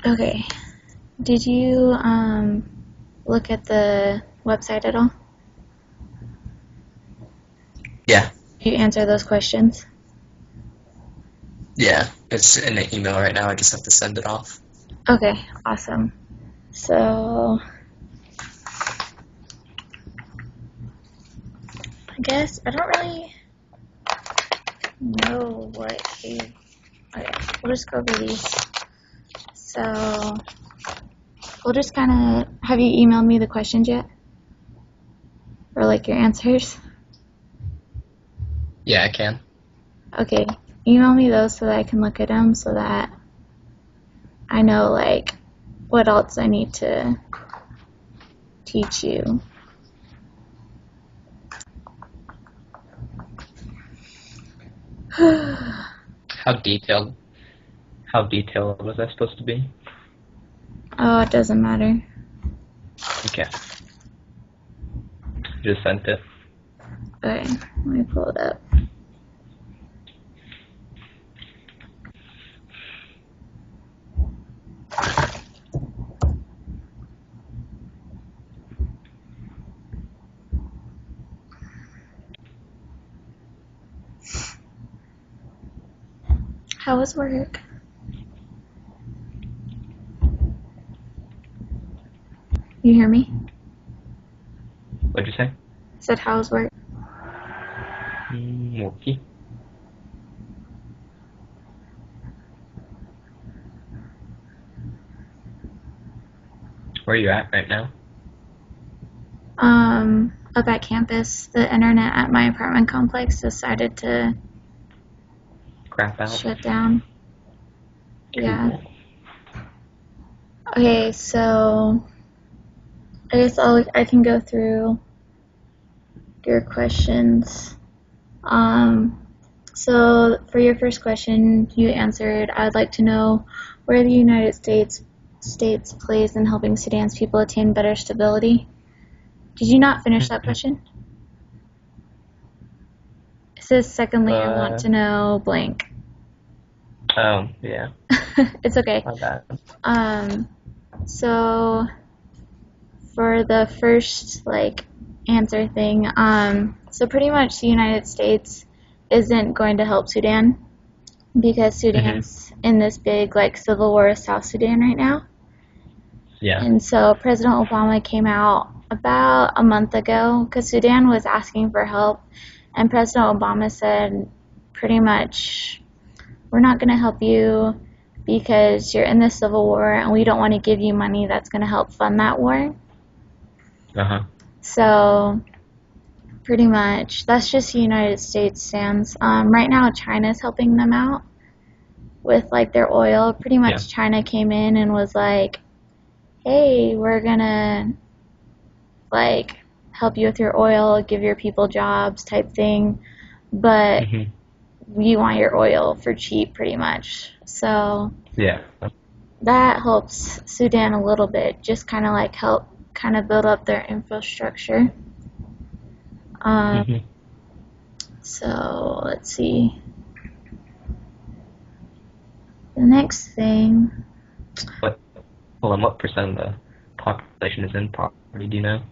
Okay. Did you look at the website at all? Yeah, Did you answer those questions? yeah. It's in an email right now. I just have to send it off. Okay, awesome. So I guess I don't really know what you. Okay, we'll just go over these. So we'll just kind of. Have you emailed me the questions yet, or like your answers? Yeah, I can. Okay, email me those so that I can look at them so that I know like what else I need to teach you. How detailed? How detailed was that supposed to be? Oh, it doesn't matter. Okay, just sent it. Okay, let me pull it up. How was work? You hear me? What'd you say? I said, how was work? Okay. Where are you at right now? Up at campus, the internet at my apartment complex decided to Crap out. shut down. Yeah. Cool. Okay, so I guess I can go through your questions. So for your first question, you answered, I'd like to know where the United States plays in helping Sudan's people attain better stability. Did you not finish that question? It says, secondly, I want Uh, to know blank. yeah. It's okay. My bad. So for the first like answer thing, so pretty much the United States isn't going to help Sudan because Mhm. Sudan's in this big like civil war with South Sudan right now. Yeah. And so President Obama came out about a month ago because Sudan was asking for help, and President Obama said pretty much, we're not going to help you because you're in the civil war and we don't want to give you money that's going to help fund that war. Uh-huh. So pretty much that's just the United States stance. Right now China's helping them out with like their oil. Pretty Yeah. much China came in and was like, hey, we're gonna like help you with your oil, give your people jobs type thing, but Mhm. we want your oil for cheap pretty much. So Yeah. that helps Sudan a little bit, just kind of like help kind of build up their infrastructure. Um, Mhm. so let's see. The next thing, What? Hold on. What percent of the population is in poverty? Do you know?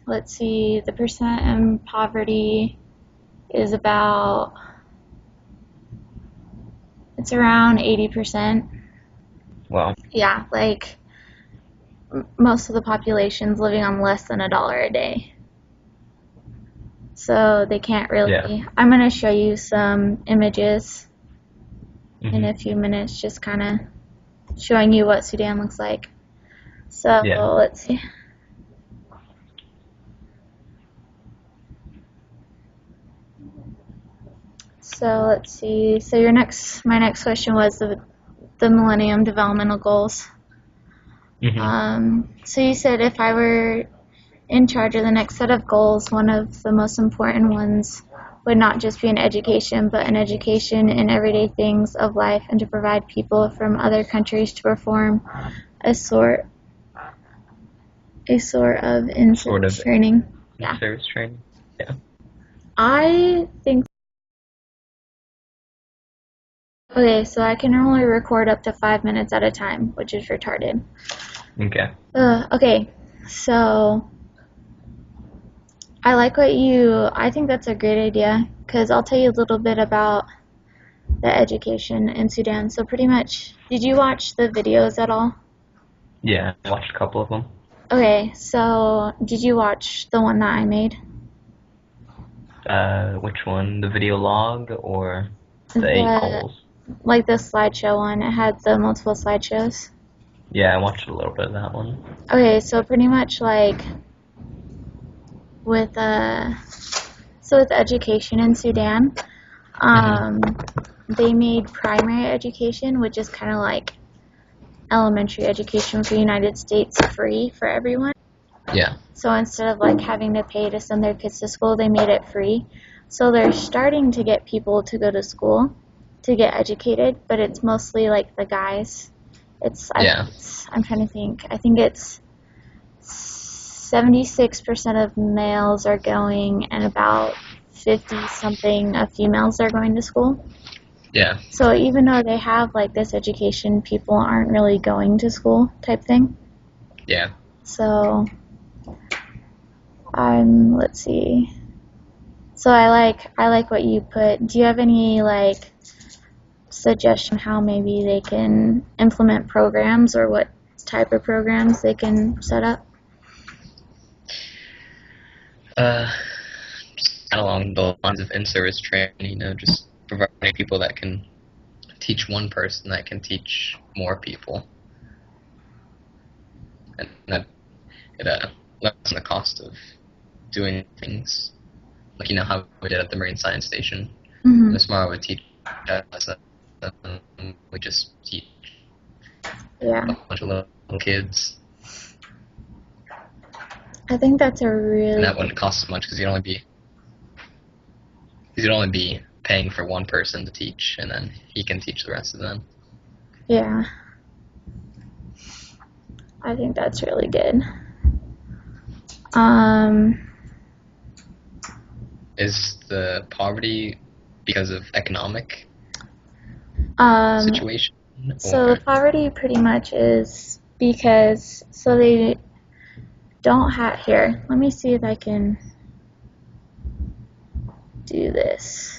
let's see, the percent in poverty is about, it's around 80%. Well, Yeah, like most of the population's living on less than $1 a day. So they can't yeah. really. I'm going to show you some images in Mhm. a few minutes, just kind of showing you what Sudan looks like. So Yeah. let's see. So let's see. So my next question was the Millennium Developmental Goals. Mhm. So you said if I were in charge of the next set of goals, one of the most important ones would not just be an education, but an education in everyday things of life and to provide people from other countries to perform a sort of Sort in-service of training. in Yeah. service training. Yeah. I think Okay, so I can only record up to 5 minutes at a time, which is retarded. Okay. Okay, so I think that's a great idea, because I'll tell you a little bit about the education in Sudan. So pretty much, did you watch the videos at all? Yeah, I watched a couple of them. Okay, so did you watch the one that I made? Which one? The video log or the 8 The, polls? like the slideshow one, it had the multiple slideshows. Yeah, I watched a little bit of that one. Okay, so pretty much like with with education in Sudan, um, they made primary education, which is kind of like elementary education for the United States, free for everyone. Yeah. So instead of like having to pay to send their kids to school, they made it free. So they're starting to get people to go to school to get educated, but it's mostly like the guys. Yeah. I'm trying to think. I think it's 76% of males are going, and about 50 something of females are going to school. Yeah. So even though they have like this education, people aren't really going to school type thing. Yeah. So let's see. So I like what you put. Do you have any like suggestion how maybe they can implement programs, or what type of programs they can set up? Just kind of along the lines of in-service training, just providing people that can teach one person that can teach more people, and that it lessens the cost of doing things. Like how we did at the Marine Science Station. Mm-hmm. Miss Mara would teach us, and we just teach Yeah, a bunch of little kids, I think that's a and really that wouldn't cost as much because you'd only be paying for one person to teach, and then he can teach the rest of them. yeah. I think that's really good. Is the poverty because of economic situation? So the poverty pretty much is because they don't have here. Let me see if I can do this.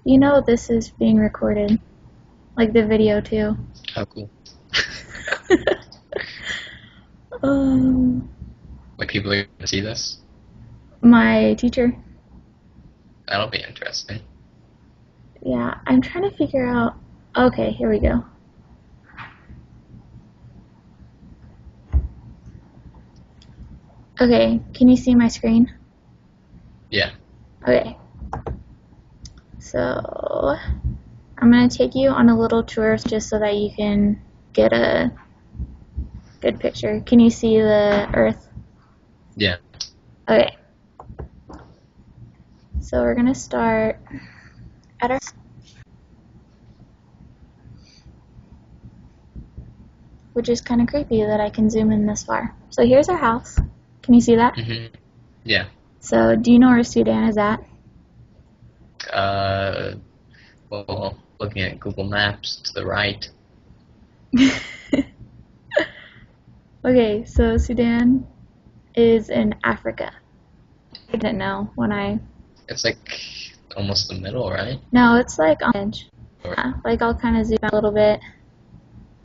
You know this is being recorded, like the video too. Oh, cool. Like people are gonna see this? My teacher. That'll be interesting. Yeah, I'm trying to figure out. Okay, here we go. Okay, can you see my screen? Yeah. Okay. So I'm going to take you on a little tour just so that you can get a good picture. Can you see the Earth? Yeah. Okay. So we're going to start at our... Which is kind of creepy that I can zoom in this far. So here's our house. Can you see that? Mm-hmm. Yeah. So do you know where Sudan is at? Well, looking at Google Maps to the right. Okay, so Sudan is in Africa. I didn't know when I... It's like almost the middle, right? No, it's like on the edge. Yeah, like I'll kind of zoom out a little bit.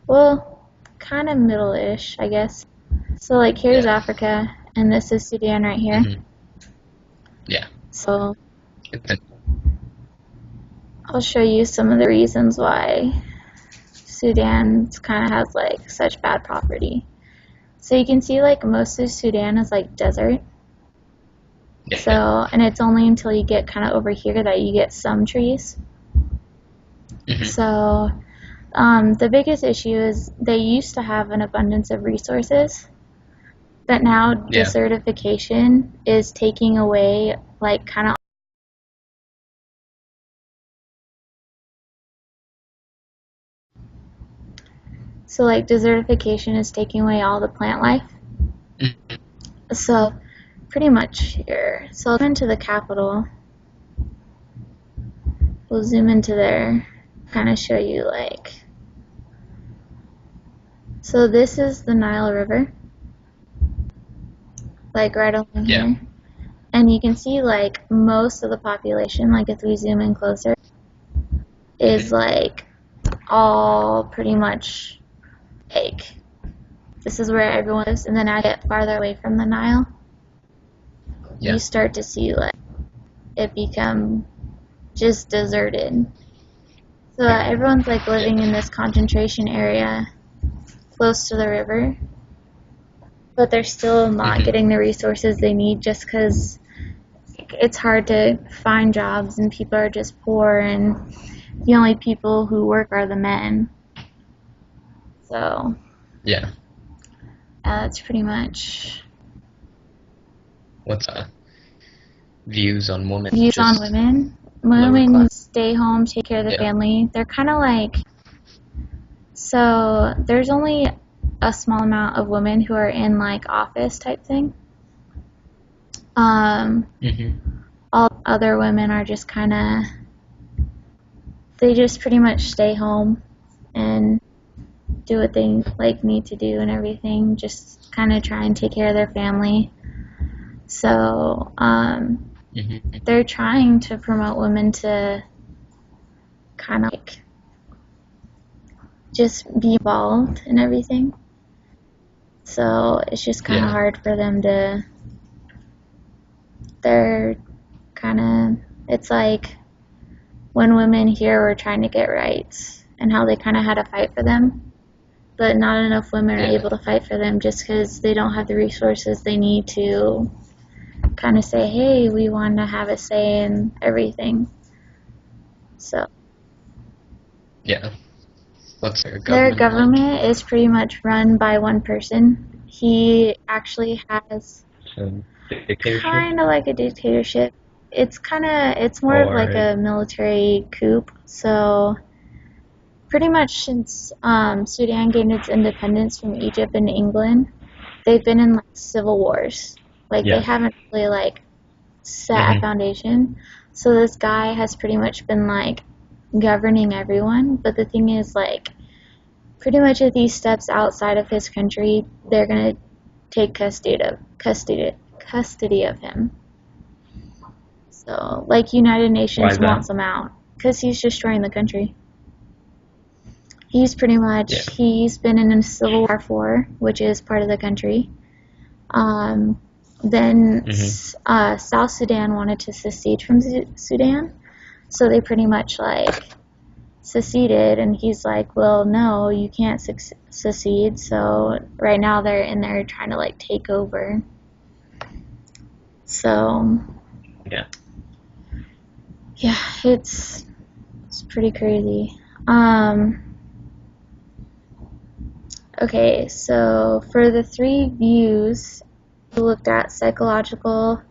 Well, kind of middle-ish, I guess. So like here's Africa, and this is Sudan right here. Mm-hmm. Yeah. So I'll show you some of the reasons why Sudan kind of has like such bad poverty. So you can see like most of Sudan is like desert. Yeah. So, and it's only until you get kind of over here that you get some trees. Mm-hmm. So the biggest issue is they used to have an abundance of resources, but now desertification is taking away like kind of So like desertification is taking away all the plant life. Mhm. So pretty much here. So I'll go into the capital. We'll zoom into there, kind of show you like. So this is the Nile River, like right along Yeah. here. And you can see like most of the population, like if we zoom in closer, is Mhm. like all pretty much like this is where everyone lives. And then as you get farther away from the Nile, you Yeah. start to see like it become just deserted. So everyone's like living in Yeah. this concentration area close to the river, but they're still not Mhm. getting the resources they need just because it's hard to find jobs and people are just poor and the only people who work are the men. So Yeah. that's pretty much What's views on women? views on Just women. lower Women class. stay home, take care of the Yeah. family. They're kind of like, so there's only a small amount of women who are in like office type thing. Mhm. All other women are just kind of, they just pretty much stay home and do what they like need to do and everything. Just kind of try and take care of their family. So Mhm. they're trying to promote women to kind of like just be involved in everything. So it's just kind of Yeah. hard for them to. They're kind of. It's like when women here were trying to get rights and how they kind of had to fight for them, but not enough women are Yeah. able to fight for them just because they don't have the resources they need to kind of say, hey, we want to have a say in everything. So Yeah. What's their their government like? government is pretty much run by one person. He actually has Dictatorship kind of like a dictatorship. It's more of like or a military coup. So pretty much since Sudan gained its independence from Egypt and England, they've been in like civil wars. Like they yeah. haven't really like set a Mhm. foundation. So this guy has pretty much been like governing everyone. But the thing is like pretty much if he steps outside of his country, they're gonna take custody of him. So, like United Why Nations is that? wants him out because he's destroying the country. He's pretty Yeah. much he's been in a civil war for, which is part of the country. Um, then Mhm. South Sudan wanted to secede from Sudan, so they pretty much like seceded, and he's like, well, no, you can't secede. So right now they're in there trying to like take over. So Yeah. yeah, it's pretty crazy. Um, okay, so for the three views, we looked at psychological,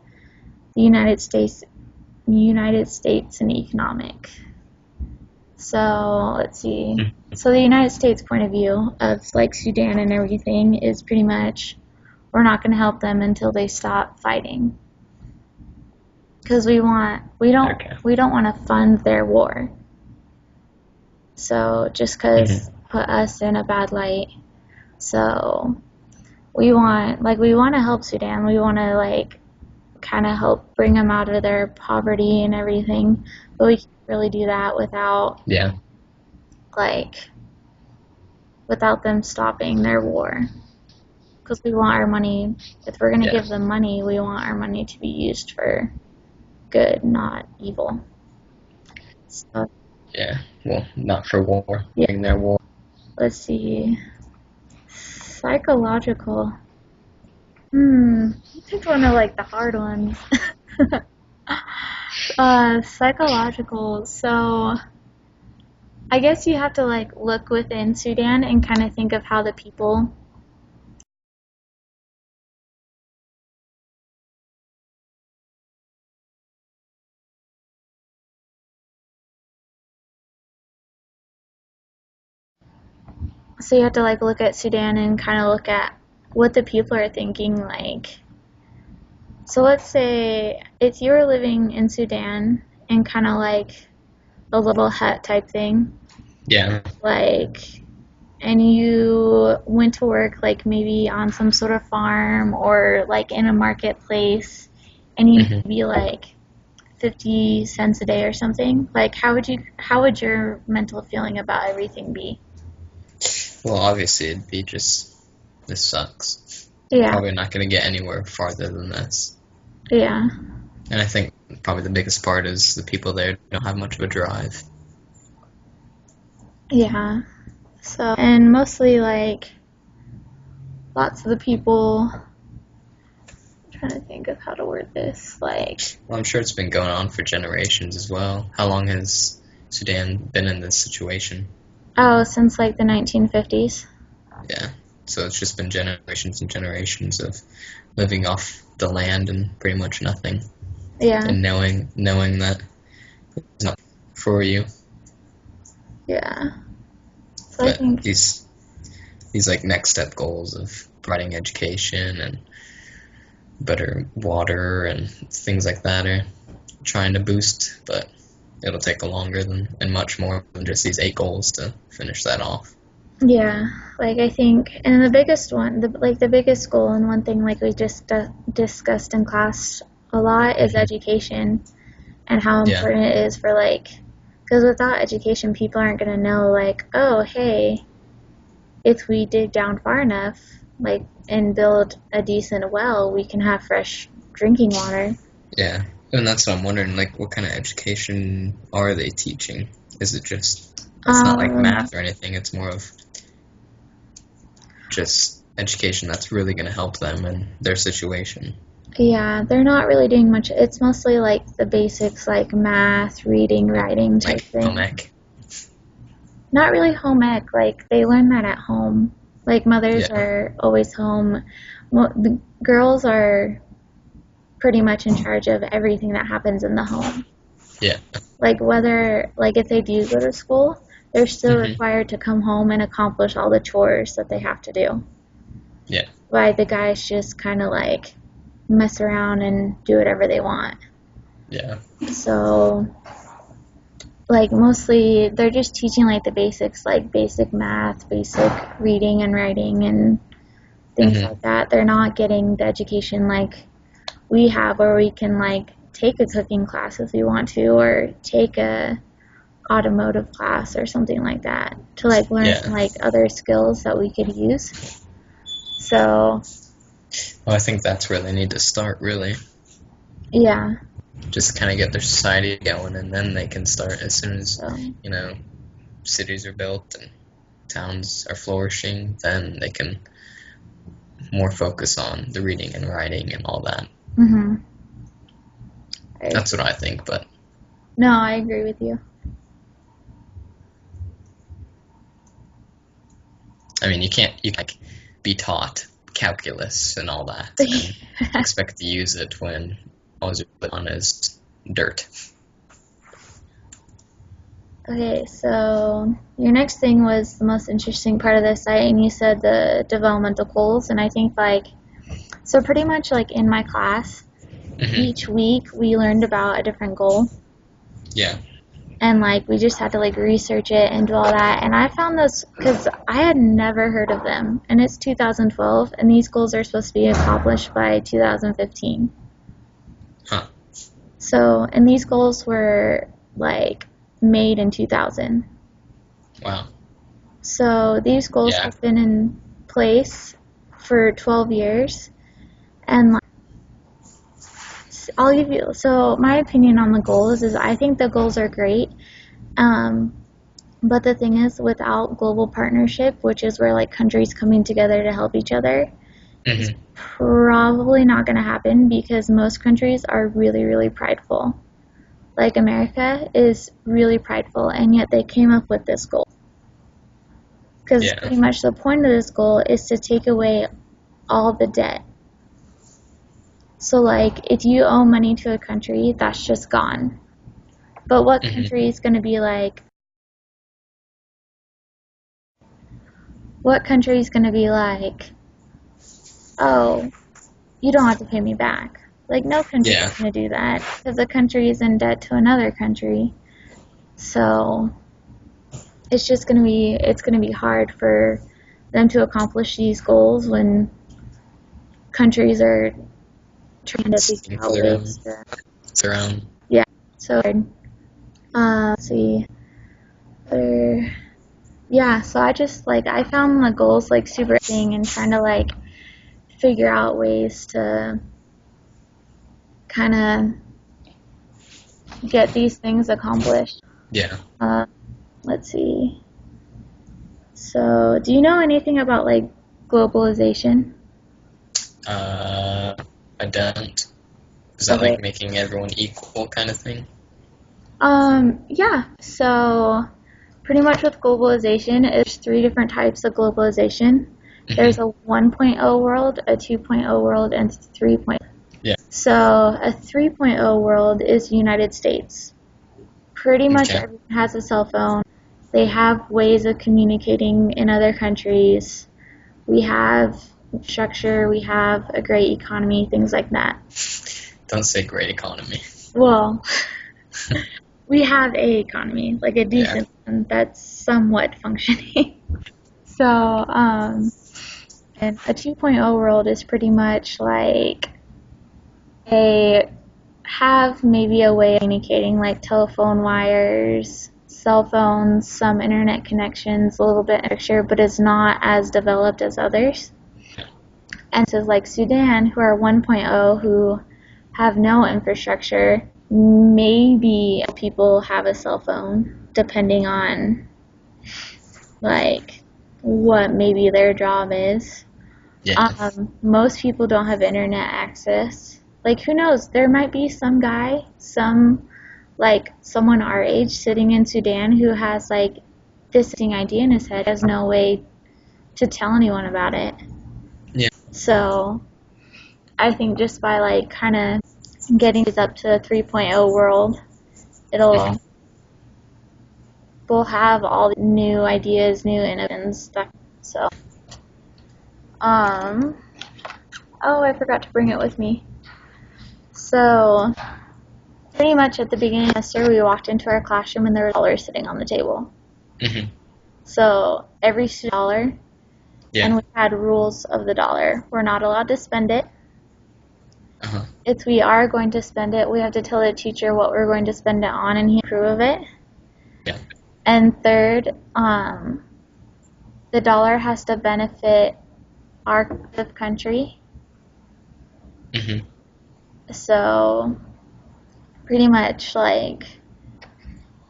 the United States, and economic. So let's see. Mhm. So the United States point of view of like Sudan and everything is pretty much we're not going to help them until they stop fighting because Okay. we don't want to fund their war. So just Mhm. because put us in a bad light. So we want to help Sudan. We want to like kind of help bring them out of their poverty and everything, but we can't really do that Yeah. like without them stopping their war. Because we want our money. If we're gonna Yeah. give them money, we want our money to be used for good, not evil. So Yeah. Well, not for war. yeah, During their war. let's see. Psychological. You picked one of like the hard ones. Psychological. So I guess you have to like look within Sudan and kind of think of how the people. So you have to like look at Sudan and kind of look at what the people are thinking. Like, so let's say if you were living in Sudan in kind of like a little hut type thing, Yeah. like, and you went to work like maybe on some sort of farm or like in a marketplace, and you Hmm. be like 50 cents a day or something. Like, how would your mental feeling about everything be? Well, obviously it'd be just, this sucks. Yeah, Probably not going to get anywhere farther than this. yeah, And I think probably the biggest part is the people there don't have much of a drive. yeah. So, and mostly like lots of the people, I'm trying to think of how to word this. Like, Well, I'm sure it's been going on for generations as well. How long has Sudan been in this situation? oh, since like the 1950s. Yeah. So it's just been generations and generations of living off the land and pretty much nothing, Yeah, and knowing that it's not for you. yeah. So I But think, these like next step goals of providing education and better water and things like that are trying to boost, but it'll take a longer than and much more than just these 8 goals to finish that off. yeah, like I think, and the biggest one, the biggest goal, and one thing like we just discussed in class a lot is Hmm. education and how Yeah, important it is for like, because without education, people aren't gonna know like, oh, hey, if we dig down far enough, like, and build a decent well, we can have fresh drinking water. yeah. And that's what I'm wondering, like, what kind of education are they teaching? Is it just, it's not like Um, math or anything, it's more of just education that's really going to help them in their situation. yeah, they're not really doing much. It's mostly like the basics, like math, reading, writing type Like home thing. ec. Not really home ec, like they learn that at home. Like mothers Yeah, are always home. Well, the girls are pretty much in charge of everything that happens in the home. yeah. Like whether, like if they do go to school, they're still Hmm. required to come home and accomplish all the chores that they have to do. Yeah, While the guys just kind of like mess around and do whatever they want. yeah. So, like mostly they're just teaching like the basics, like basic math, basic reading and writing and things Hmm. like that. They're not getting the education like we have where we can like take a cooking class if we want to or take a automotive class or something like that to like learn Yeah. some like other skills that we could use. So, Well, I think that's where they need to start, really. yeah. Just kind of get their society going, and then they can start as soon as, So, you know, cities are built and towns are flourishing, then they can more focus on the reading and writing and all that. mhm. That's what I think, but No, I agree with you. I mean, you can't like be taught calculus and all that and expect to use it when all you're put on is dirt. Okay, so your next thing was the most interesting part of the site, and you said the developmental goals. And I think, like, so pretty much like in my class, Hmm. each week we learned about a different goal, Yeah. and like we just had to like research it and do all that. And I found this because I had never heard of them, and it's 2012, and these goals are supposed to be accomplished by 2015. Huh. So, and these goals were like made in 2000. Wow. So these goals Yeah. have been in place for 12 years, and like, I'll give you. So my opinion on the goals is I think the goals are great, um, but the thing is, without global partnership, which is where like countries coming together to help each other, it's Hmm. probably not going to happen because most countries are really, really prideful. Like America is really prideful, and yet they came up with this goal. Because Yeah. pretty much the point of this goal is to take away all the debt. So, like, if you owe money to a country, that's just gone. But what Hmm. country is going to be like, what country is going to be like, oh, you don't have to pay me back? Like, no country Yeah. is going to do that because the country is in debt to another country. So it's going to be hard for them to accomplish these goals when countries are trying to figure For out their own. ways to, It's their own. yeah. So, let's see. Other, yeah, so I just like I found the goals like super interesting and trying to like figure out ways to kind of get these things accomplished. Yeah. Let's see. So, do you know anything about like globalization? I don't. Is that Okay. like making everyone equal kind of thing? Yeah. So, pretty much with globalization, there's three different types of globalization. There's Hmm. a 1.0 world, a 2.0 world, and 3.0. Yeah. So, a 3.0 world is the United States. Pretty much Okay. everyone has a cell phone. They have ways of communicating in other countries. We have structure, we have a great economy, things like that. Don't say great economy. Well, we have a economy, like a Yeah. decent one that's somewhat functioning. So, and a 2.0 world is pretty much like they have maybe a way of communicating, like telephone wires, cell phones, some internet connections, a little bit extra, but it's not as developed as others. And so, like Sudan, who are 1.0, who have no infrastructure, maybe people have a cell phone, depending on like what maybe their job is. Yeah. Most people don't have internet access. Like, who knows? There might be some guy, like someone our age sitting in Sudan who has like this idea in his head, has no way to tell anyone about it. Yeah. So I think just by like kind of getting these up to a 3.0 world, Hmm. it'll we'll have all the new ideas, new innovations stuff. So, um, oh, I forgot to bring it with me. So, pretty much at the beginning of the semester, we walked into our classroom and there was a dollar sitting on the table. Hmm. So, every student had a dollar, Yeah. and we had rules of the dollar. We're not allowed to spend it. Uh-huh. If we are going to spend it, we have to tell the teacher what we're going to spend it on, and he approve of it. Yeah. And third, the dollar has to benefit our country. Hmm. So pretty much like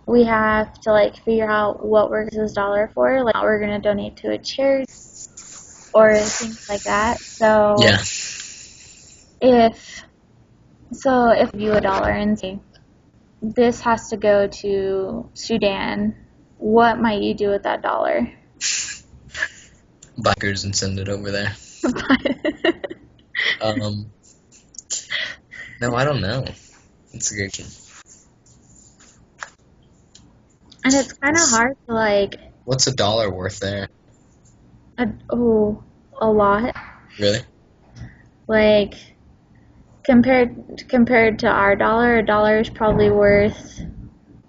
we have to like figure out what we're using this dollar for, like we're gonna donate to a charity or things like that. Yeah. If if you a dollar and say this has to go to Sudan, what might you do with that dollar? Bikers and send it over there. Um, no, I don't know. It's a good question. And it's kind of hard to like What's $1 worth there? a lot. Really? Like compared to our dollar, a dollar is probably worth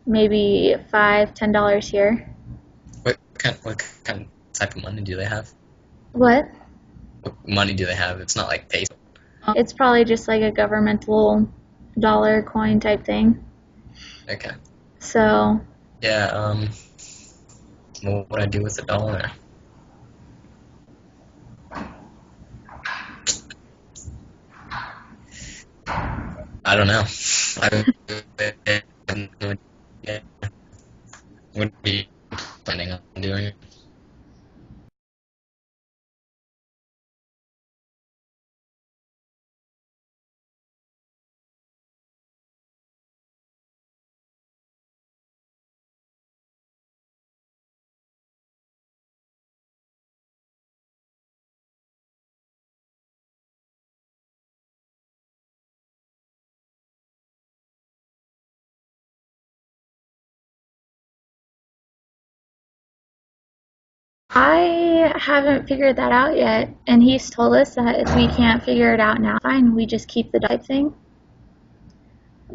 maybe $5, $10 here. What kind of type of money do they have? What? What money do they have? It's not like peso. It's probably just like a governmental dollar coin type thing. Okay. So Yeah. What would I do with $1? I don't know. What are you planning on doing? I haven't figured that out yet, and he's told us that if we can't figure it out now, fine, we just keep the type thing.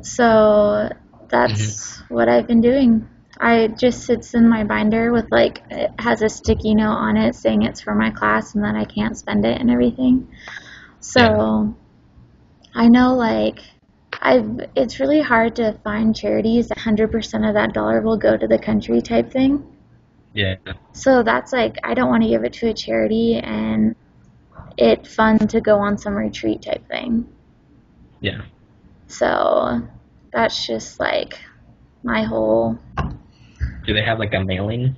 So Hmm. that's what I've been doing. I just sits in my binder with like it has a sticky note on it saying it's for my class and that I can't spend it and everything. Yeah. So I know like I've it's really hard to find charities that 100% of that dollar will go to the country type thing. Yeah. So that's like I don't want to give it to a charity and it fun to go on some retreat type thing. Yeah. So that's just like my whole Do they have like a mailing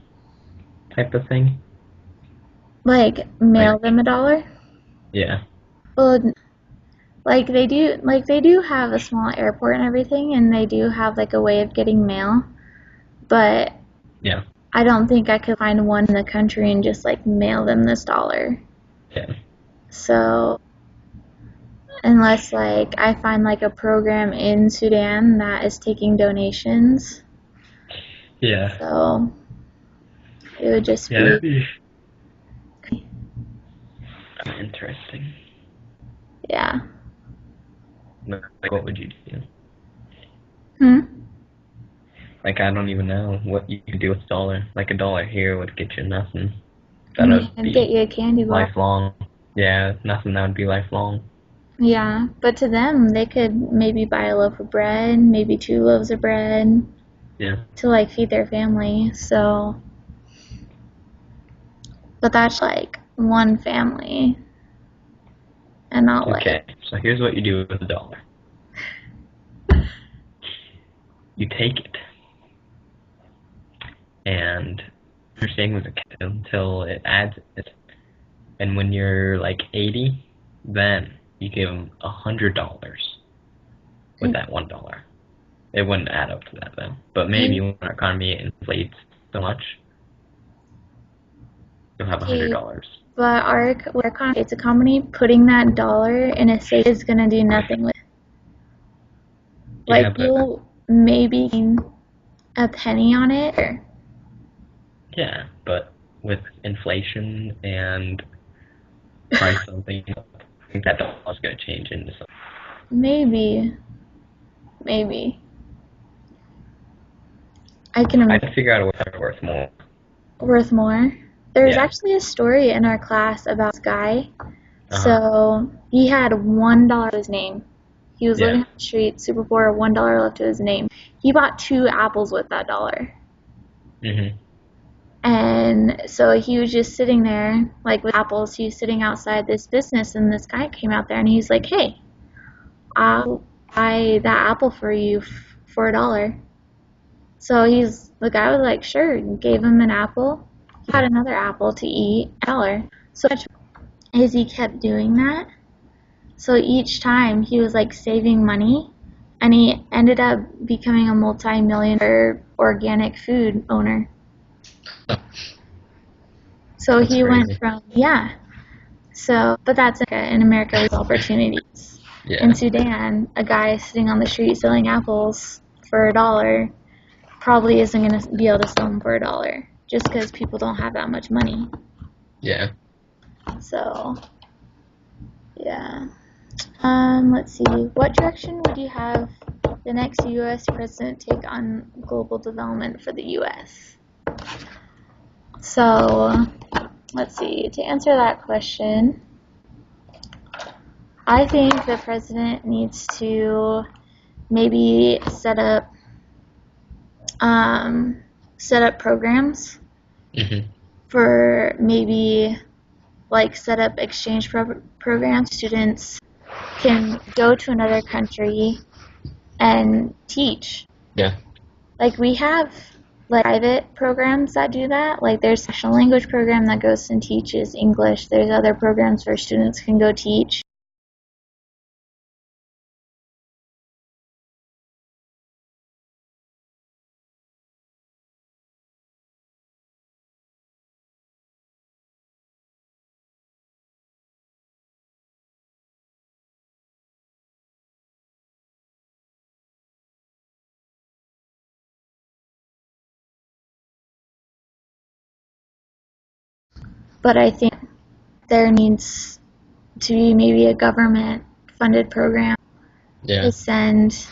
type of thing? like Like, mail them a dollar. yeah. Well, like they do have a small airport and everything, and they do have like a way of getting mail, but Yeah. I don't think I could find one in the country and just like mail them this dollar. Yeah. So unless like I find like a program in Sudan that is taking donations, Yeah. so it would just Yeah, that'd be be interesting. yeah. Like, what would you do? Hmm. Like, I don't even know what you could do with a dollar. Like, a dollar here would get you nothing. That would And get be you a candy bar. lifelong. Yeah, nothing that would be lifelong. Yeah, but to them, they could maybe buy a loaf of bread, maybe two loaves of bread Yeah. to like feed their family. So, but that's like one family and not like, Okay, so here's what you do with a dollar. You take it, and you're staying with the kid until it adds it. And when you're like 80, then you give them $100 with that $1. It wouldn't add up to that though. But maybe when our economy inflates so much, you'll have a hundred okay, dollars. but it's a company putting that dollar in a safe is gonna do nothing with. Like Yeah, but you'll maybe gain a penny on it, or yeah, but with inflation and price of things, I think that dollar's gonna change into something. maybe, maybe I can I'd figure out a way to worth more. worth more. There's Yeah. actually a story in our class about this guy. Uh huh. So he had $1 to his name. He was living Yeah. on the street, super poor, $1 left to his name. He bought two apples with that dollar. Mhm. And so he was just sitting there, like with apples. He was sitting outside this business, and this guy came out there, and he's like, "Hey, I'll buy that apple for you for $1." So the guy was like, "Sure," and gave him an apple. He had another apple to eat, $1. So as he kept doing that, so each time he was like saving money, and he ended up becoming a multi-millionaire organic food owner. So That's he went crazy. from, yeah. So, but that's in America with opportunities. In Yeah. Sudan, a guy sitting on the street selling apples for $1 probably isn't going to be able to sell them for $1 just because people don't have that much money. Yeah. So, yeah. Let's see. What direction would you have the next U.S. president take on global development for the U.S.? So, let's see. To answer that question, I think the president needs to maybe um, set up programs Mhm. for maybe like set up exchange programs. Students can go to another country and teach. Yeah. Like we have like private programs that do that. Like there's a national language program that goes and teaches English. There's other programs where students can go teach. But I think there needs to be maybe a government funded program Yeah. to send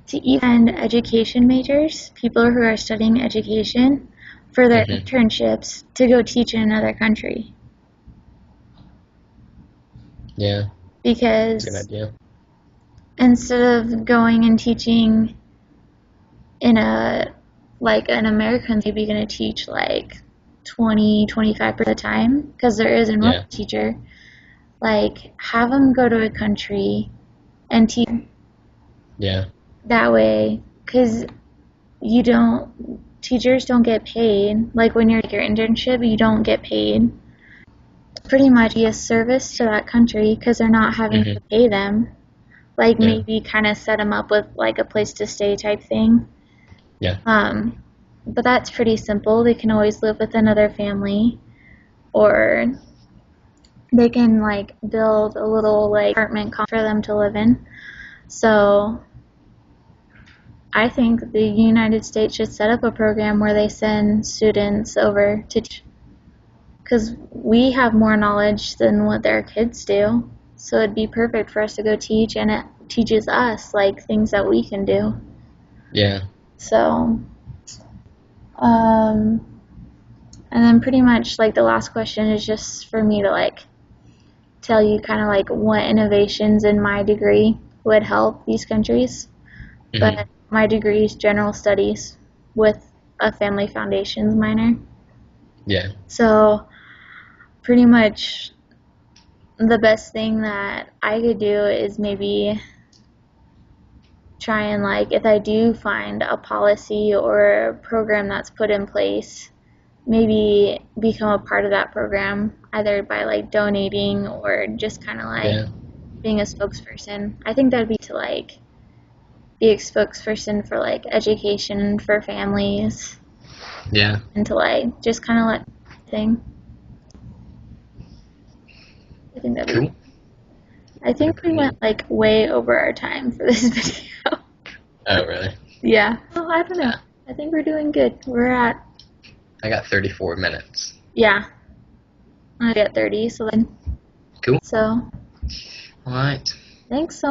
to even education majors, people who are studying education, for their Mhm. internships to go teach in another country. Yeah. Good Because idea. instead of going and teaching in a like an American, maybe going to teach like 20-25% of the time because there isn't one Yeah. teacher. Like have them go to a country and teach Yeah. that way because you don't teachers don't get paid. Like when you're at your internship, you don't get paid. Pretty much be a service to that country because they're not having Mhm. to pay them. Like Yeah. maybe kind of set them up with like a place to stay type thing. Yeah. But that's pretty simple. They can always live with another family, or they can like build a little like apartment for them to live in. So I think the United States should set up a program where they send students over to teach, because we have more knowledge than what their kids do. So it'd be perfect for us to go teach, and it teaches us like things that we can do. Yeah. So, and then pretty much like the last question is just for me to like tell you kind of like what innovations in my degree would help these countries. Mhm. But my degree is general studies with a family foundations minor. Yeah. So pretty much the best thing that I could do is maybe try and like if I do find a policy or a program that's put in place, maybe become a part of that program either by like donating or just kind of like Yeah. being a spokesperson. I think that'd be to like be a spokesperson for like education for families Yeah. and to like just kind of let thing. I think that'd be. Cool. I think we Pretty. went like way over our time for this video. Oh, really? Yeah. Oh, I don't know. Yeah. I think we're doing good. We're at I got 34 minutes. yeah. I get 30. So then. Cool. So All right. thanks so